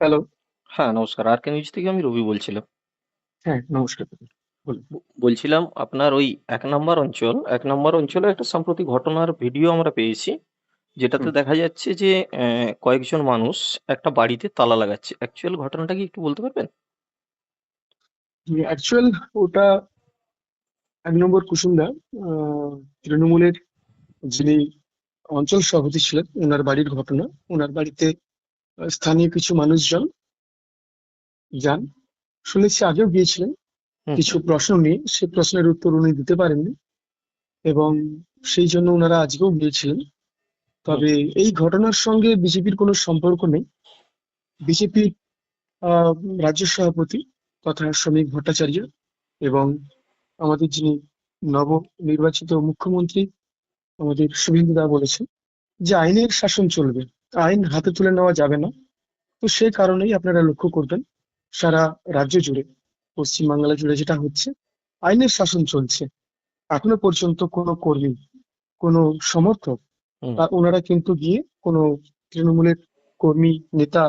Hello. হ্যাঁ, নমস্কার। আরকে news থেকে আমি রবি বলছিলাম। হ্যাঁ, নমস্কার দাদা। বলুন। বলছিলাম আপনার ওই ১ নম্বর অঞ্চলে একটা সাম্প্রতিক ঘটনার ভিডিও আমরা পেয়েছি। যেটাতে হুম। দেখা যাচ্ছে যে কয়েকজন মানুষ একটা বাড়িতে তালা লাগাচ্ছে। অ্যাকচুয়াল ঘটনাটা কি একটু বলতে পারবেন? অ্যাকচুয়াল ওটা ১ নম্বর কুসুমদা আ তৃণমূলের যিনি অঞ্চল সভাপতি ছিলেন, উনার বাড়ির ঘটনা। উনার বাড়িতে স্থানীয় কিছু মানুষজন যান। শুনেছি আগেও গিয়েছিলেন হুম, কিছু হুম, প্রশ্ন নিয়ে। সেই প্রশ্নের উত্তর উনি দিতে পারেননি এবং সেই জন্য উনারা আজকেও গিয়েছিলেন। হুম, তবে এই ঘটনার সঙ্গে বিজেপির কোনো সম্পর্ক নেই। বিজেপির আ রাজ্য সভাপতি তথা শ্রমিক ভট্টাচার্য এবং আমাদের যিনি নবনির্বাচিত মুখ্যমন্ত্রী আমাদের শুভেন্দু দা বলেছেন যে আইনের শাসন চলবে, আইন হাতে তুলে নেওয়া যাবে না। তো সেই কারণেই আপনারা লক্ষ্য করবেন সারা রাজ্য জুড়ে, পশ্চিমবাংলা জুড়ে যেটা হচ্ছে, আইনের শাসন চলছে। এখনো পর্যন্ত কোনো কর্মী, কোনো সমর্থক হুম। বা ওনারা কিন্তু গিয়ে কোনো তৃণমূলের কর্মী, নেতা,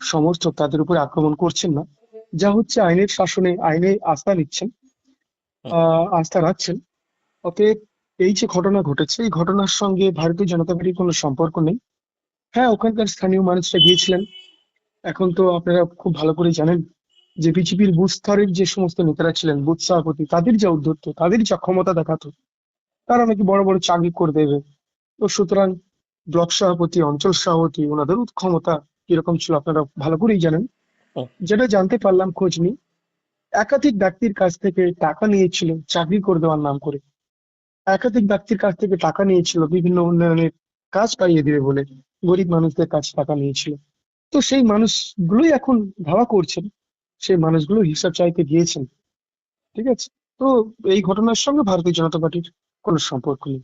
সমর্থক তাদের উপর আক্রমণ করছেন না। যা হচ্ছে আইনের শাসনে, আইনে আস্থা নিচ্ছেন, হুম। আস্থা রাখছেন। অতএব এই যে ঘটনা ঘটেছে, এই ঘটনার সঙ্গে ভারতীয় জনতা পার্টির কোনো সম্পর্ক নেই। হ্যাঁ, ওখানকার স্থানীয় মানুষরা গিয়েছিলেন। এখন তো আপনারা খুব ভালো করে জানেন যে বিজেপির বুথ স্তরের যে সমস্ত নেতারা ছিলেন, বুথ সভাপতি, তাদের যা উদ্ধত্ত, তাদের যা ক্ষমতা দেখাতো, তারা নাকি বড় বড় চাকরি করে দেবে। তো সুতরাং ব্লক সভাপতি, অঞ্চল সভাপতি, ওনাদেরও ক্ষমতা কিরকম ছিল আপনারা ভালো করেই জানেন। হুম। যেটা জানতে পারলাম খোঁজ নিয়ে, একাধিক ব্যক্তির কাছ থেকে টাকা নিয়েছিল চাকরি করে দেওয়ার নাম করে। একাধিক ব্যক্তির কাছ থেকে টাকা নিয়েছিল বিভিন্ন উন্নয়নের কাজ পাইয়ে দিবে বলে। গরিব মানুষদের কাছে টাকা নিয়েছিল। তো সেই মানুষগুলোই এখন ধাওয়া করছেন, সেই মানুষগুলো হিসাব চাইতে গিয়েছেন। ঠিক আছে? তো এই ঘটনার সঙ্গে ভারতীয় জনতা পার্টির কোনো সম্পর্ক নেই।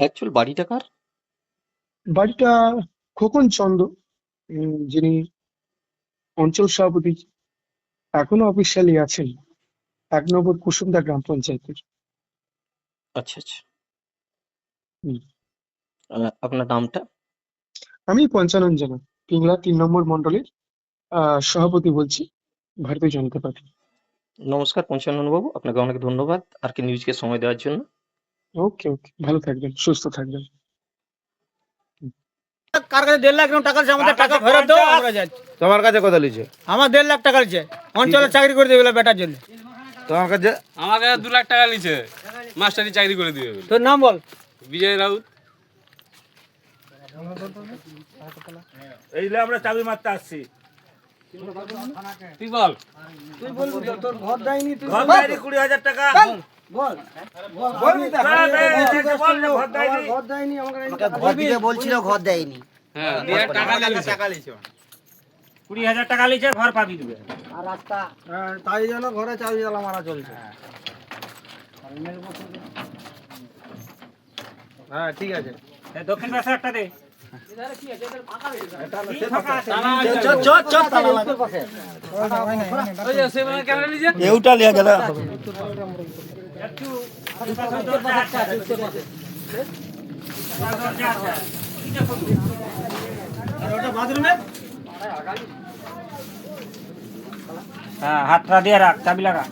অ্যাকচুয়াল বাড়িটা কার? বাড়িটা খোকন চন্দ, যিনি অঞ্চল সভাপতি, এখনো অফিসিয়ালি আছেন ১ নম্বর কুসুমদা গ্রাম পঞ্চায়েতের। আচ্ছা, আচ্ছা। হুম। আপনার নামটা? আমি পঞ্চানন জানা, পিংলা ৩ নম্বর মন্ডলের সভাপতি বলছি, ভারতীয় জনতা পার্টি। নমস্কার পঞ্চাননবাবু। আপনাকে অনেক ধন্যবাদ আরকে নিউজকে সময় দেওয়ার জন্য। ওকে, ওকে, ভালো থাকবেন, সুস্থ থাকবেন। হুম। কার কাছে 1.5 লাখ এরকম টাকা আছে, আমাদের টাকা ফেরত দাও, আমরা যাচ্ছি। তোমার কাছে কত লিছে? আমার 1.5 লাখ টাকা আছে, অঞ্চলে চাকরি করে দেবে বেটার জন্য। তোমার কাছে আমাকে 2 লাখ টাকা নিচ্ছে, মাস্টারি চাকরি করে দিবে বলে। তোর নাম বল। বিজয় রাউত। এই যে আমরা চাবি মারতে আসছি। তুই বল। তুই বলবি তো, তোর ঘর দেয়নি, তুই ঘর দেয়নি 20,000 টাকা। বল। বলবি তো, ঘর দেয়নি। ঘর দেয়নি আমাকে। ঘর দিতে বলছিল, ঘর দেয়নি। হ্যাঁ, দিয়ে টাকা নিচ্ছে। 20,000 টাকা লিছে, ঘর পাবি দিবে। আর রাস্তা তাই জন্য ঘরে চাবি জ্বালা মারা চলছে। হ্যাঁ, ঠিক আছে। এই দক্ষিণ পাশে একটা দে। ওই যে সেখানে ক্যামেরা নিয়ে যা। এউটা লিয়া গেল। হ্যাঁ, হাতটা দিয়ে রাখ, চাবি লাগা।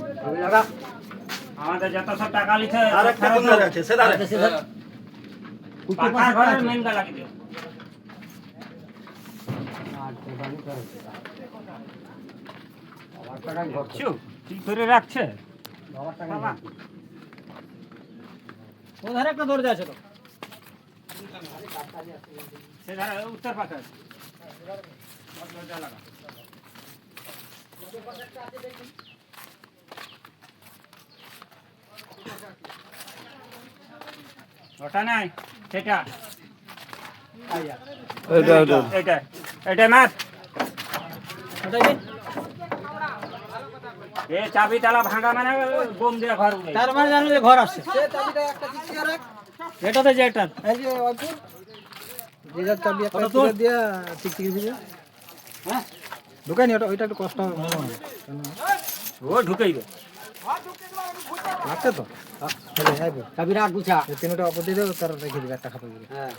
আমাদের যত সব টাকা লিছে আরেকটা কোন আছে সেদারে। পাকা ঘরের মেন দা লাগিয়ে দিও। কি করে রাখছে? বাবা, ওধারে একটা দরজা আছে তো। সেদারে উত্তর পাশে আছে। দরজা লাগা। ওটা নাই, সেটা। এটা এটা মাছ। ওটাই কি? এ চাবি তালা ভাঙা মানে বোম দিয়ে ঘর উড়ে। তার মানে জানো যে ঘর আসছে। এটাতে যে একটা এই যে অল্পুর যে যার চাবি একটা তুলে দিয়ে টিকটিকি দিয়ে হ্যাঁ ঢুকাইনি, ওইটা একটু কষ্ট হবে মনে হয়। ও ঢুকাইবে। লাগছে তো চাবি রাখ গুছা, তিনটা অপর দিয়ে তার রেখে দিবে, একটা খাতা দিবে। হ্যাঁ।